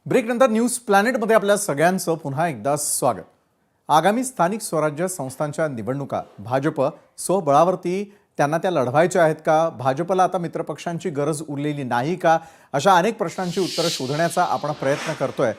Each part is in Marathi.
ब्रेकनंतर न्यूज प्लॅनेटमध्ये आपल्या सगळ्यांचं पुन्हा एकदा स्वागत। आगामी स्थानिक स्वराज्य संस्थांच्या निवडणुका भाजप स्वबळावरती त्यांना त्या लढवायच्या आहेत का? भाजपला आता मित्रपक्षांची गरज उरलेली नाही का? अशा अनेक प्रश्नांची उत्तरं शोधण्याचा आपण प्रयत्न करतोय।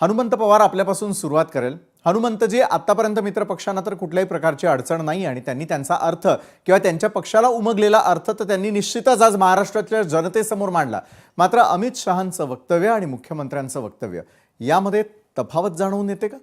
हनुमंत पवार आपल्यापासून सुरुवात करेल। हनुमंतजी, आतापर्यंत मित्रपक्षांना तर कुठल्याही प्रकारची अडचण नाही आणि त्यांनी त्यांचा अर्थ किंवा त्यांच्या पक्षाला उमगलेला अर्थ तर त्यांनी निश्चितच आज महाराष्ट्रातल्या जनतेसमोर मांडला। मात्र अमित शहांचं वक्तव्य आणि मुख्यमंत्र्यांचं वक्तव्य यामध्ये तफावत जाणवून येते का?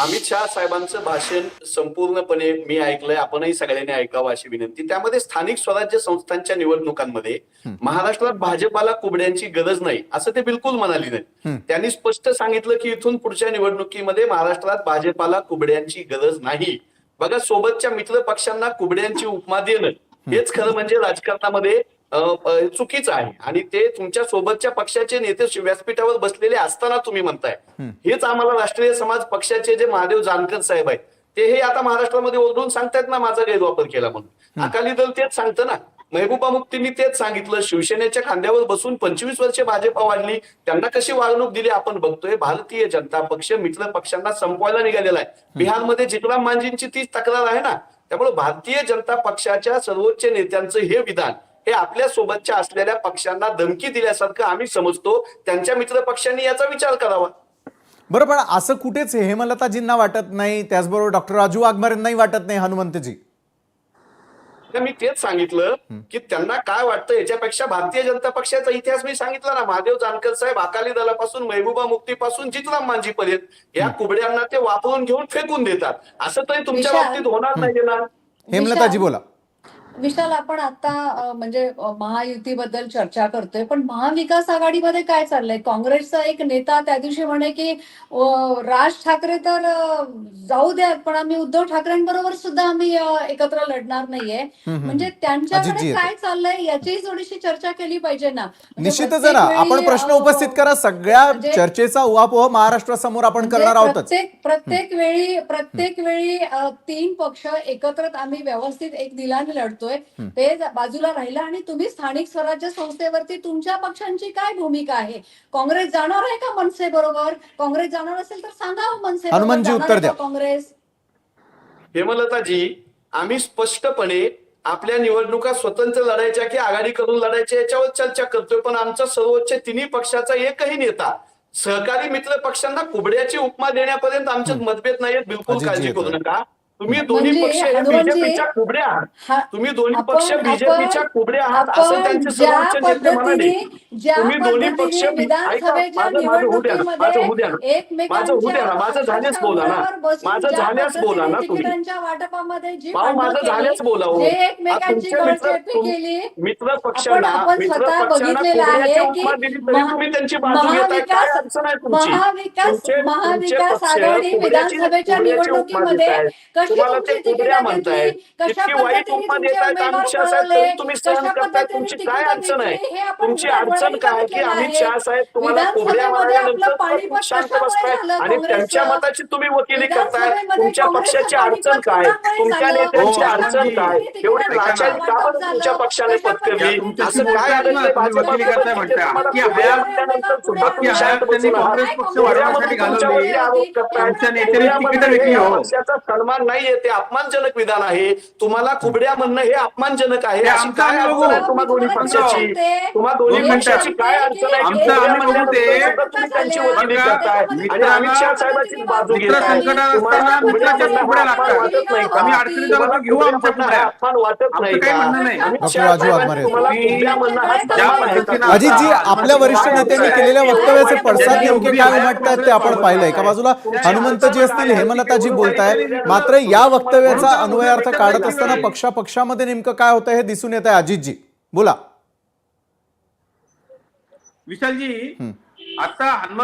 अमित शहा साहेबांचं भाषण संपूर्णपणे मी ऐकलंय, आपणही सगळ्यांनी ऐकावं अशी विनंती। त्यामध्ये स्थानिक स्वराज्य संस्थांच्या निवडणुकांमध्ये महाराष्ट्रात भाजपाला कुबड्यांची गरज नाही असं ते बिलकुल म्हणाले नाही। त्यांनी स्पष्ट सांगितलं की इथून पुढच्या निवडणुकीमध्ये महाराष्ट्रात भाजपाला कुबड्यांची गरज नाही। बघा, सोबतच्या मित्र पक्षांना कुबड्यांची उपमा देणं हेच खरं म्हणजे राजकारणामध्ये चुकीचं आहे आणि ते तुमच्या सोबतच्या पक्षाचे नेते व्यासपीठावर बसलेले असताना तुम्ही म्हणताय। हेच आम्हाला राष्ट्रीय समाज पक्षाचे जे महादेव जानकर साहेब आहेत ते हे आता महाराष्ट्रामध्ये ओरडून सांगतायत ना माझा गैरवापर केला म्हणून। अकाली दल तेच सांगतं ना, महबूबा मुफ्तींनी तेच सांगितलं। शिवसेनेच्या खांद्यावर बसून 25 वर्षे भाजपा वाढली, त्यांना कशी वागणूक दिली आपण बघतोय। भारतीय जनता पक्ष मित्र पक्षांना संपवायला निघालेला आहे। बिहारमध्ये जितराम मांझींची तीच तक्रार आहे ना। त्यामुळे भारतीय जनता पक्षाच्या सर्वोच्च नेत्यांचं हे विधान हे आपल्या सोबतच्या असलेल्या पक्षांना धमकी दिल्यासारखं आम्ही समजतो। त्यांच्या मित्र पक्षांनी याचा विचार करावा। बरं, पण असं कुठेच हेमलताजींना वाटत नाही, त्याचबरोबर डॉक्टर राजू वाघमारेंनाही वाटत नाही हनुमंतजी? मी तेच सांगितलं की त्यांना काय वाटतं याच्यापेक्षा भारतीय जनता पक्षाचा इतिहास मी सांगितला ना। महादेव जानकर साहेब अकाली दलापासून महबूबा मुफ्तीपासून जितराम मांझीपर्यंत या कुबड्यांना ते वापरून घेऊन फेकून देतात। असं तरी तुमच्या बाबतीत होणार नाही ना। हेमलताजी बोला। विशाल, आपण आता म्हणजे महायुतीबद्दल चर्चा करतोय, पण महाविकास आघाडीमध्ये काय चाललंय? काँग्रेसचा एक नेता त्या दिवशी म्हणे की राज ठाकरे तर जाऊ द्या, पण आम्ही उद्धव ठाकरेंबरोबर सुद्धा आम्ही एकत्र लढणार नाहीये। म्हणजे त्यांच्याकडे काय चाललंय याचीही थोडीशी चर्चा केली पाहिजे ना। निश्चितच ना, आपण प्रश्न उपस्थित करा। सगळ्या चर्चेचा उहापोह महाराष्ट्रासमोर आपण करणार आहोत। प्रत्येक वेळी 3 पक्ष एकत्र आम्ही व्यवस्थित एक दिलाने लढतो, ते बाजूला राहिलं आणि तुम्ही स्थानिक स्वराज्य संस्थेवरती तुमच्या पक्षांची काय भूमिका आहे? काँग्रेस जाणार आहे का मनसे बरोबर? काँग्रेस जाणार असेल तर सांगा मनसे हनुमंतजी उत्तर द्या। काँग्रेस हेमलताजी, आम्ही स्पष्टपणे आपल्या निवडणुका स्वतंत्र लढायच्या की आघाडी करून लढायच्या याच्यावर चर्चा करतोय, पण आमचा सर्वोच्च तिन्ही पक्षाचा एकही नेता सहकारी मित्र पक्षांना कुबड्याची उपमा देण्यापर्यंत आमच्यात मतभेद नाहीत। बिलकुल काळजी करू नका। तुम्ही दोन्ही पक्ष हे बीजेपीच्या कुबड्या आहात। तुम्ही दोन्ही पक्ष बीजेपीच्या कुबड्या आहात असं त्यांचे सर्वोच्च नेते म्हणाले। तुम्ही दोन्ही पक्ष विधानसभेच्या निवडणुकीमध्ये माझं झाल्याच बोला ना, माझं झाल्याच बोला ना तुम्ही। वाटपामध्ये जी माझं झाल्याच बोला हो। मित्र पक्षांना तुम्ही त्यांची बाजू घेताय, काय अडचण आहे तुमची? महाविकास आघाडी विधानसभेच्या निवडणुकीमध्ये तुम्हाला ते कुबड्या म्हणताय, इतकी वाईट उपमा देतायत अमित शहा साहेब, तरी तुम्ही सहन करताय। तुमची काय अडचण आहे? तुमची अडचण काय की अमित शहा साहेब तुम्हाला कुबड्या म्हणाल्यानंतर खूप शांत बसताय आणि त्यांच्या मताची तुम्ही वकिली करताय। तुमच्या पक्षाची अडचण काय? तुमच्या नेत्यांची अडचण काय? एवढी लाचारी का बरं तुमच्या पक्षाने पत्करली? असं काय आढळलंय भाजपमध्ये त्यानंतर सुद्धा तुम्ही शांत बसून आरोप करताय। पक्षाचा सन्मान नाहीये, ते अपमानजनक विधान आहे। तुम्हाला कुबड्या म्हणणं हे अपमानजनक आहे। अशी काय अडचण आहे तुम्हा दोन्ही पक्षाची? तुम्हा दोन्ही पक्षाची काय अडचण आहे? तुम्ही त्यांची वकिली करताय आणि अमित शहा साहेबांची बाजू घेताय। तुम्हाला कुबड्या म्हणणं अपमान वाटत नाही का? अपमान वाटत नाही का? अमित शहा साहेबांनी तुम्हाला कुबड्या म्हणणं हा सन्मान आहे। अजितजी, आपल्या वरिष्ठ नेत्यांनी केलेल्या वक्तव्याचे पडसाद नेमके काय उमटतात ते आपण पाहिलंय। एका बाजूला हनुमंतजी असतील, हेमलताजी बोलताय, मात्र या वक्तव्याचा अन्वयार्थ काढत असताना पक्षामध्ये नेमकं काय होतं हे दिसून येत आहे। अजितजी बोला। विशालजी, आता हनुमंत